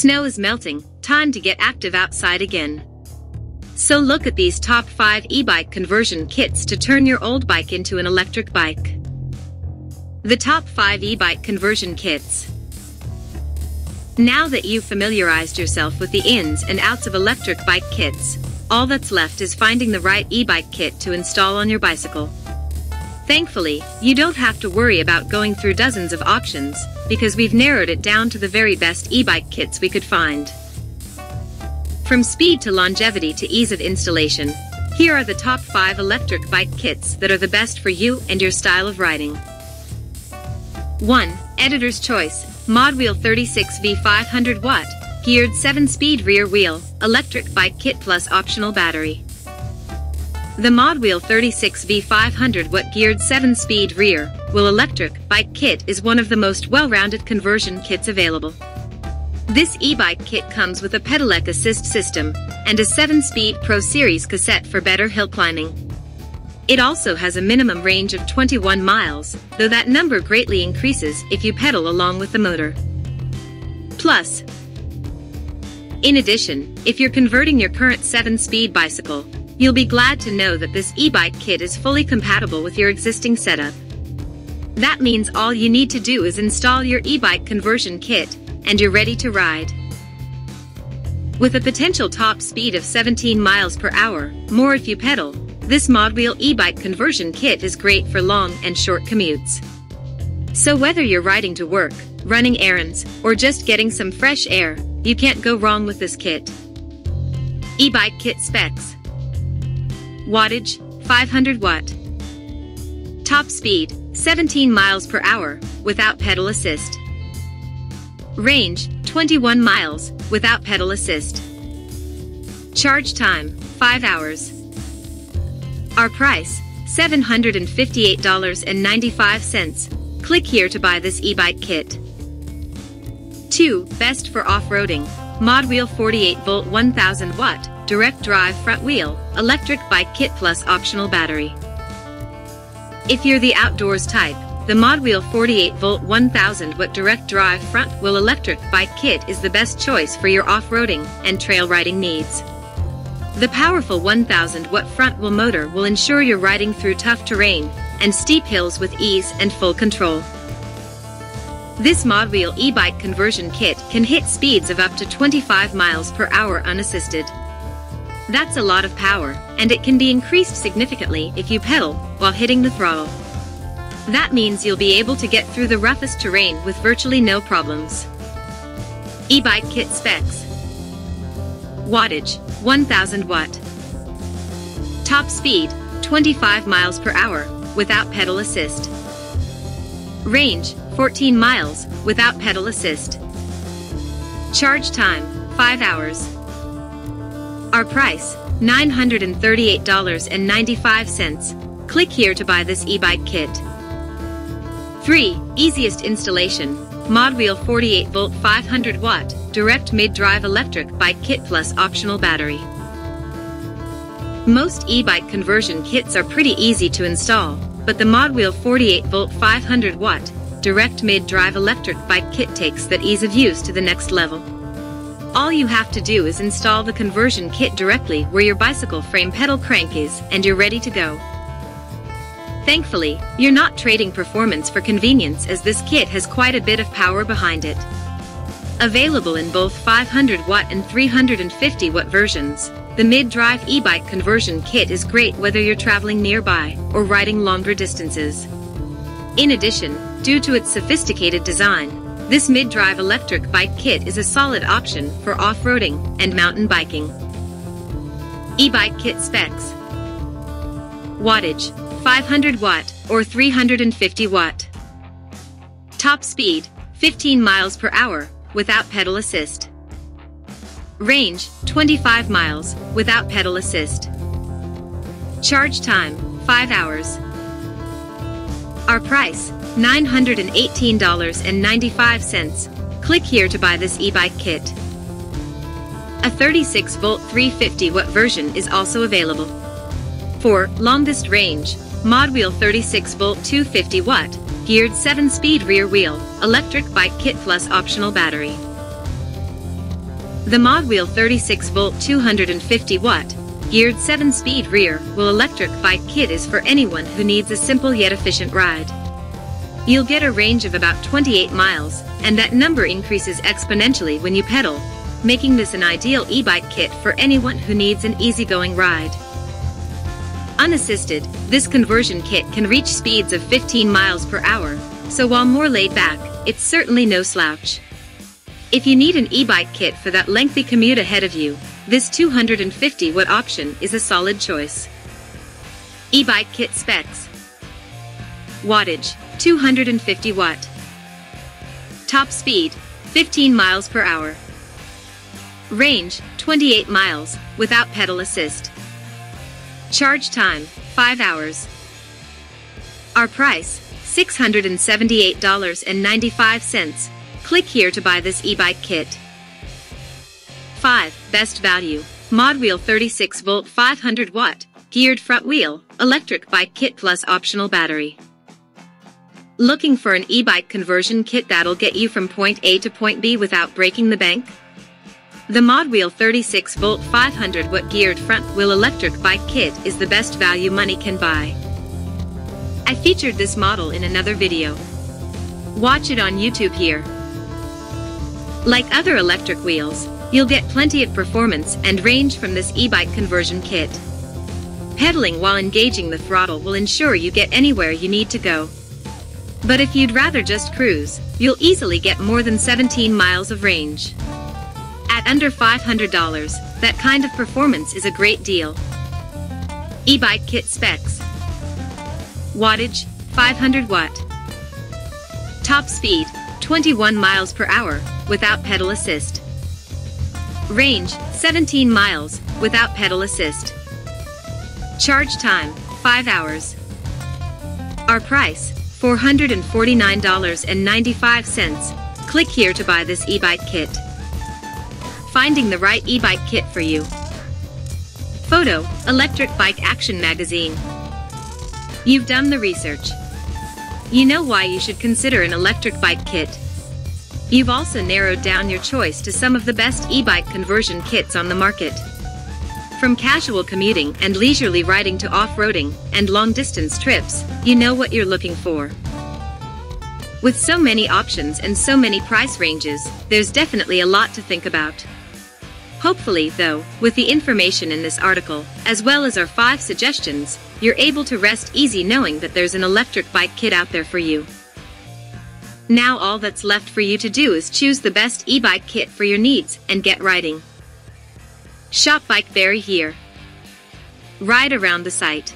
Snow is melting, time to get active outside again. So look at these top 5 e-bike conversion kits to turn your old bike into an electric bike. The top 5 e-bike conversion kits. Now that you've familiarized yourself with the ins and outs of electric bike kits, all that's left is finding the right e-bike kit to install on your bicycle. Thankfully, you don't have to worry about going through dozens of options, because we've narrowed it down to the very best e-bike kits we could find. From speed to longevity to ease of installation, here are the top 5 electric bike kits that are the best for you and your style of riding. 1. Editor's Choice, Modwheel 36V 500 watt, geared 7-speed rear wheel, electric bike kit plus optional battery. The Modwheel 36V 500 watt geared 7-speed rear wheel electric bike kit is one of the most well-rounded conversion kits available. This e-bike kit comes with a pedelec assist system and a 7-speed Pro Series cassette for better hill climbing. It also has a minimum range of 21 miles, though that number greatly increases if you pedal along with the motor. Plus, in addition, if you're converting your current 7-speed bicycle, you'll be glad to know that this e-bike kit is fully compatible with your existing setup. That means all you need to do is install your e-bike conversion kit, and you're ready to ride. With a potential top speed of 17 miles per hour, more if you pedal, this Modwheel e-bike conversion kit is great for long and short commutes. So whether you're riding to work, running errands, or just getting some fresh air, you can't go wrong with this kit. E-bike kit specs. Wattage, 500 watt. Top speed, 17 miles per hour, without pedal assist. Range, 21 miles, without pedal assist. Charge time, 5 hours. Our price, $758.95. Click here to buy this e-bike kit. 2. Best for off-roading. Modwheel 48V 1000 watt, direct drive front wheel, electric bike kit plus optional battery. If you're the outdoors type, the Modwheel 48V 1000 watt direct drive front wheel electric bike kit is the best choice for your off-roading and trail riding needs. The powerful 1000 watt front wheel motor will ensure you're riding through tough terrain and steep hills with ease and full control. This Modwheel e-bike conversion kit can hit speeds of up to 25 miles per hour unassisted. That's a lot of power, and it can be increased significantly if you pedal while hitting the throttle. That means you'll be able to get through the roughest terrain with virtually no problems. E-bike kit specs. Wattage, 1000 watt. Top speed, 25 miles per hour, without pedal assist. Range, 14 miles, without pedal assist. Charge time, 5 hours. Our price, $938.95. Click here to buy this e-bike kit. 3. Easiest installation. Modwheel 48V 500 watt, direct mid-drive electric bike kit plus optional battery. Most e-bike conversion kits are pretty easy to install, but the Modwheel 48V 500 watt, direct mid-drive electric bike kit takes that ease of use to the next level. All you have to do is install the conversion kit directly where your bicycle frame pedal crank is, and you're ready to go. Thankfully, you're not trading performance for convenience, as this kit has quite a bit of power behind it. Available in both 500 watt and 350 watt versions, the mid-drive e-bike conversion kit is great whether you're traveling nearby or riding longer distances. In addition, due to its sophisticated design, this mid-drive electric bike kit is a solid option for off-roading and mountain biking. E-bike kit specs. Wattage, 500 watt or 350 watt. Top speed, 15 miles per hour, without pedal assist. Range, 25 miles, without pedal assist. Charge time, 5 hours. Our price, $918.95. Click here to buy this e-bike kit. A 36V 350 watt version is also available. For longest range, Modwheel 36V 250 watt, geared 7-speed rear wheel, electric bike kit plus optional battery. The Modwheel 36-volt 250-watt, geared 7-speed rear-wheel electric bike kit is for anyone who needs a simple yet efficient ride. You'll get a range of about 28 miles, and that number increases exponentially when you pedal, making this an ideal e-bike kit for anyone who needs an easygoing ride. Unassisted, this conversion kit can reach speeds of 15 miles per hour, so while more laid back, it's certainly no slouch. If you need an e-bike kit for that lengthy commute ahead of you, this 250-watt option is a solid choice. E-bike kit specs. Wattage, 250 watt. Top speed, 15 miles per hour. Range, 28 miles, without pedal assist. Charge time, 5 hours. Our price, $678.95. Click here to buy this e-bike kit. 5. Best value. Modwheel 36-volt 500-watt, geared front wheel, electric bike kit plus optional battery. Looking for an e-bike conversion kit that'll get you from point A to point B without breaking the bank? The Modwheel 36-volt 500-watt geared front wheel electric bike kit is the best value money can buy. I featured this model in another video. Watch it on YouTube here. Like other electric wheels, you'll get plenty of performance and range from this e-bike conversion kit. Pedaling while engaging the throttle will ensure you get anywhere you need to go. But if you'd rather just cruise, you'll easily get more than 17 miles of range. At under $500, that kind of performance is a great deal. E-bike kit specs. Wattage, 500 watt. Top speed, 21 miles per hour, without pedal assist. Range, 17 miles, without pedal assist. Charge time, 5 hours. Our price, $449.95. Click here to buy this e-bike kit. Finding the right e-bike kit for you. Photo, Electric Bike Action Magazine. You've done the research. You know why you should consider an electric bike kit. You've also narrowed down your choice to some of the best e-bike conversion kits on the market. From casual commuting and leisurely riding to off-roading and long-distance trips, you know what you're looking for. With so many options and so many price ranges, there's definitely a lot to think about. Hopefully, though, with the information in this article, as well as our 5 suggestions, you're able to rest easy knowing that there's an electric bike kit out there for you. Now all that's left for you to do is choose the best e-bike kit for your needs and get riding. Shop BikeBerry here. Ride around the site.